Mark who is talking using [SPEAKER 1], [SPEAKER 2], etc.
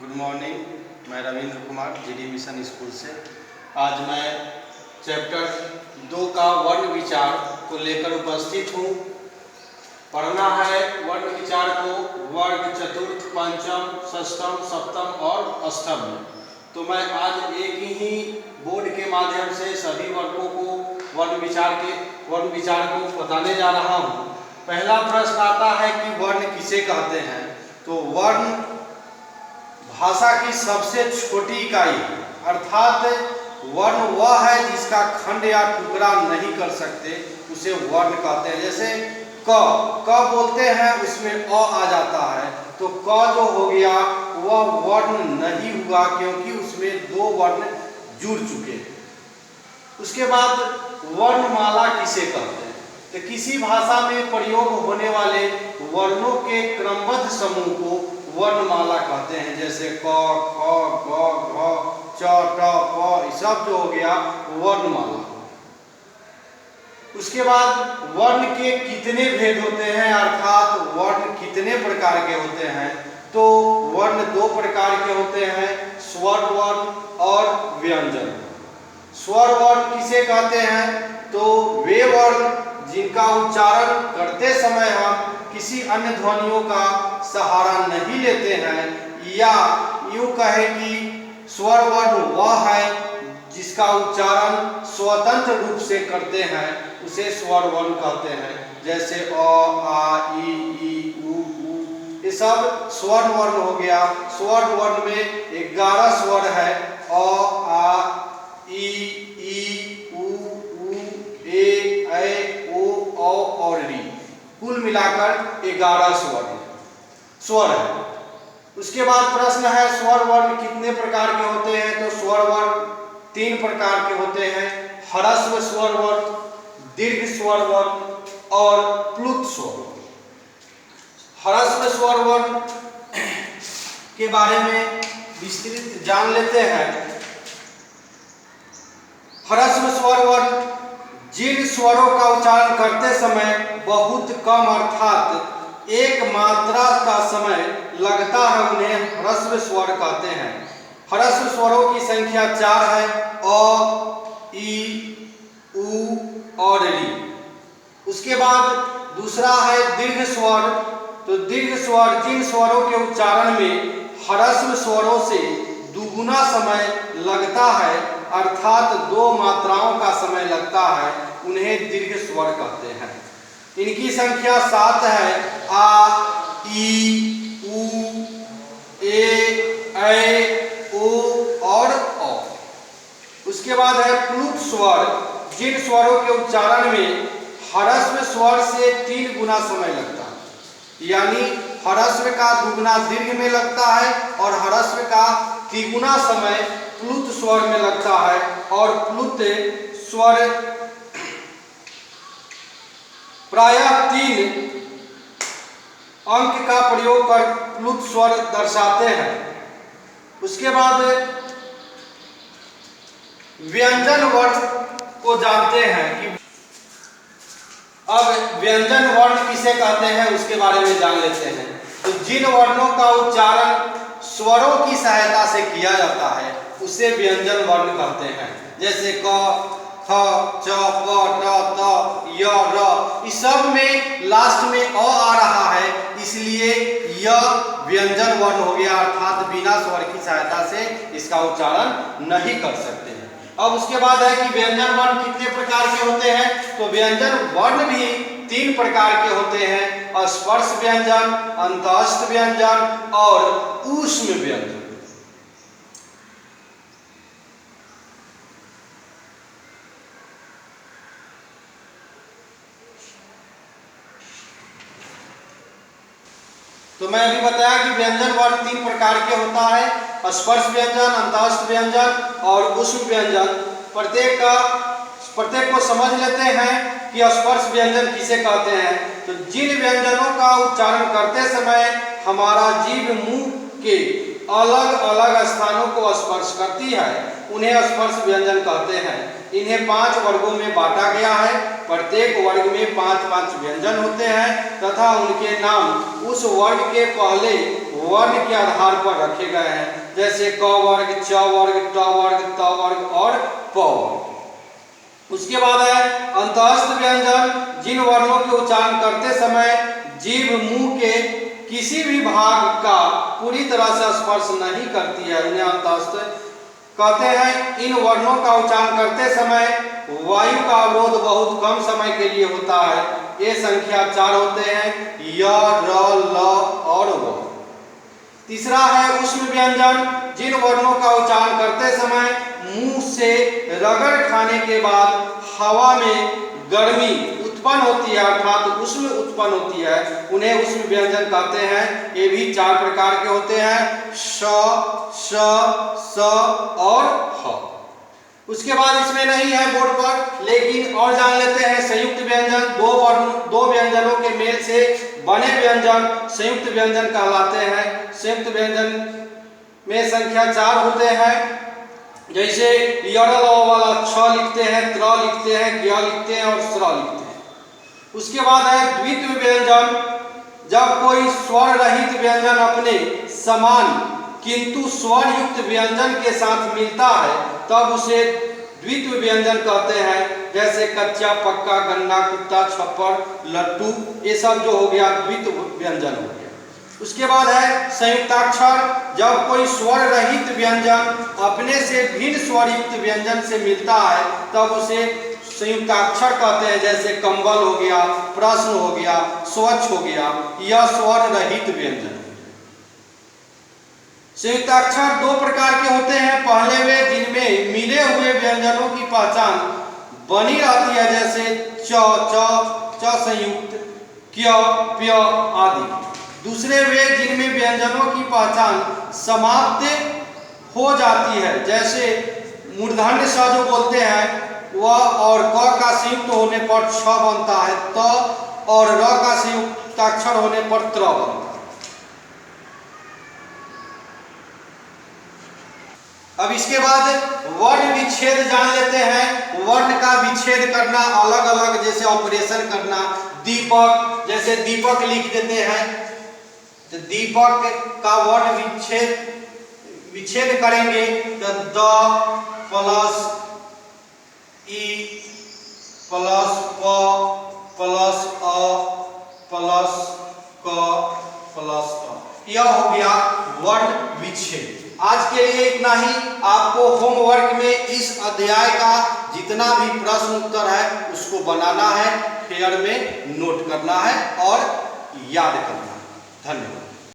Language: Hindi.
[SPEAKER 1] Good morning. मैं Ravindra Kumar GD mission school से। आज मैं चैप्टर 2 का वर्ण विचार को लेकर उपस्थित हूँ। पढ़ना है वर्ण विचार को वर्ग, चतुर्थ, पंचम, षष्ठम, सप्तम और अष्टम में। तो मैं आज एक ही बोर्ड के माध्यम से सभी वर्गों को वर्ण विचार को बताने जा रहा हूँ। पहला प्रश्न आता है कि वर्ण किसे कहते हैं। तो वर्ण भाषा की सबसे छोटी इकाई अर्थात वर्ण वह है जिसका खंड या टुकड़ा नहीं कर सकते, उसे वर्ण कहते हैं। जैसे क बोलते हैं उसमें अ आ जाता है, तो क जो हो गया वह वर्ण नहीं हुआ क्योंकि उसमें दो वर्ण जुड़ चुके हैं। उसके बाद वर्णमाला किसे कहते हैं। तो किसी भाषा में प्रयोग होने वाले वर्णों के क्रमबद्ध समूह को वर्णमाला कहते हैं। जैसे क, ख, ग, घ, च, ट, प सब जो हो गया वर्णमाला। उसके बाद वर्ण के कितने भेद होते हैं अर्थात वर्ण कितने प्रकार के होते हैं। तो वर्ण दो प्रकार के होते हैं, स्वर वर्ण और व्यंजन। स्वर वर्ण किसे कहते हैं। तो वे वर्ण जिनका उच्चारण करते समय हम किसी अन्य ध्वनियों का सहारा नहीं लेते हैं, या यूं कहे कि स्वर वर्ण वह है जिसका उच्चारण स्वतंत्र रूप से करते हैं, उसे स्वर वर्ण कहते हैं। जैसे अ, आ, ई, उ, ये सब स्वर वर्ण हो गया। स्वर वर्ण में 11 स्वर है। अ, आ, ई, उ, ए, ओ, और री, कुल मिलाकर 11 स्वर है। उसके बाद प्रश्न है स्वर वर्ण कितने प्रकार के होते हैं। तो स्वर वर्ण 3 प्रकार के होते हैं, ह्रस्व स्वर वर्ण, दीर्घ स्वर वर्ण और प्लुत स्वर वर्ण। ह्रस्व स्वर वर्ण के बारे में विस्तृत जान लेते हैं। ह्रस्व स्वर वर्ण जिन स्वरों का उच्चारण करते समय बहुत कम अर्थात एक मात्रा का समय लगता है, उन्हें ह्रस्व स्वर कहते हैं। ह्रस्व स्वरों की संख्या 4 है, अ, ई, उ और री। उसके बाद दूसरा है दीर्घ स्वर। तो दीर्घ स्वर जिन स्वरों के उच्चारण में ह्रस्व स्वरों से दुगुना समय लगता है अर्थात 2 मात्राओं का समय लगता है, उन्हें दीर्घ स्वर कहते हैं। इनकी संख्या 7 है, आ, ई, उ, ए, ओ और औ। उसके बाद है प्लुत स्वर जिन स्वरों के उच्चारण में ह्रस्व स्वर से 3 गुना समय लगता है, यानी ह्रस्व का दुगुना दीर्घ में लगता है और ह्रस्व का तिगुना समय प्लुत स्वर में लगता है। और प्लुत स्वर प्रायः 3 अंक का प्रयोग कर प्लुत स्वर दर्शाते हैं। उसके बाद व्यंजन वर्ण को जानते हैं कि अब व्यंजन वर्ण किसे कहते हैं उसके बारे में जान लेते हैं। तो जिन वर्णों का उच्चारण स्वरों की सहायता से किया जाता है उसे व्यंजन वर्ण कहते हैं। जैसे क, ख, च, प, ट, त, य, र, इस सब में लास्ट में अ आ रहा है, इसलिए यह व्यंजन वर्ण हो गया अर्थात बिना स्वर की सहायता से इसका उच्चारण नहीं कर सकते हैं। अब उसके बाद है कि व्यंजन वर्ण कितने प्रकार के होते हैं। तो व्यंजन वर्ण भी 3 प्रकार के होते हैं, स्पर्श व्यंजन, अंतःस्थ व्यंजन और ऊष्म व्यंजन। तो मैं अभी बताया कि व्यंजन वर्ण 3 प्रकार के होता है, स्पर्श व्यंजन, अंतःस्थ व्यंजन और ऊष्म व्यंजन। प्रत्येक को समझ लेते हैं कि स्पर्श व्यंजन किसे कहते हैं। तो जिन व्यंजनों का उच्चारण करते समय हमारा जीभ मुंह के अलग अलग स्थानों को स्पर्श करती है, उन्हें स्पर्श व्यंजन कहते हैं। इन्हें 5 वर्गों में बांटा गया है। प्रत्येक वर्ग में 5-5 व्यंजन होते हैं तथा उनके नाम उस वर्ग के पहले वर्ण के आधार पर रखे गए हैं, जैसे क वर्ग, च वर्ग, ट वर्ग, त वर्ग और प वर्ग। उसके बाद है अंतःस्थ व्यंजन, जिन वर्णों के उच्चारण करते समय जीभ मुंह के किसी भी भाग का पूरी तरह से स्पर्श नहीं करती है, उन्हें अंतःस्थ कहते हैं। इन वर्णों का उच्चारण करते समय वायु का अवरोध बहुत कम समय के लिए होता है। ये संख्या 4 होते हैं, य, र, ल और व। तीसरा है ऊष्म व्यंजन, जिन वर्णों का उच्चारण करते समय मुंह से रगड़ खाने के बाद हवा में गर्मी उत्पन्न होती है, अर्थात ऊष्म उत्पन्न होती है, उन्हें ऊष्म व्यंजन कहते हैं। ये भी 4 प्रकार के होते हैं, श, श, स और ह। उसके बाद इसमें नहीं है बोर्ड पर, लेकिन और जान लेते हैं संयुक्त व्यंजन। दो व्यंजनों के मेल से बने व्यंजन संयुक्त व्यंजन कहलाते हैं। संयुक्त व्यंजन में संख्या 4 होते हैं, जैसे यरल वाला छ लिखते हैं, त्र लिखते हैं, ज्ञ लिखते हैं और स्र लिखते हैं। उसके बाद है द्वित्व व्यंजन, जब कोई स्वर रहित व्यंजन अपने समान किंतु स्वर युक्त व्यंजन के साथ मिलता है तब उसे द्वित्व व्यंजन कहते हैं, जैसे कच्चा, पक्का, गन्ना, कुत्ता, छप्पर, लट्टू, ये सब जो हो गया द्वित्व व्यंजन हो गया। उसके बाद है संयुक्ताक्षर, जब कोई स्वर रहित व्यंजन अपने से भिन्न स्वर युक्त व्यंजन से मिलता है तब उसे संयुक्ताक्षर कहते हैं, जैसे कंबल हो गया, प्रश्न हो गया, स्वच्छ हो गया, यह स्वर रहित व्यंजन। संयुक्ताक्षर 2 प्रकार के होते हैं। पहले वे जिनमें मिले हुए व्यंजनों की पहचान बनी रहती है, जैसे च, च संयुक्त, क्य, प्य आदि। दूसरे वे जिनमें व्यंजनों की पहचान समाप्त हो जाती है, जैसे मूर्धन्य स जो बोलते हैं वह और क का संयुक्त होने पर छ बनता है, त और र का संयुक्ताक्षर होने पर त्र बनता है। अब इसके बाद वर्ण विच्छेद जान लेते हैं। वर्ण का विच्छेद करना, अलग अलग जैसे ऑपरेशन करना। दीपक, जैसे दीपक लिख देते हैं तो दीपक का वर्ण विच्छेद करेंगे तो द प्लस ई प्लस प प्लस अ प्लस क प्लस अ, यह हो गया वर्ण विच्छेद। आज के लिए इतना ही। आपको होमवर्क में इस अध्याय का जितना भी प्रश्न उत्तर है उसको बनाना है, फेयर में नोट करना है और याद करना है। धन्यवाद।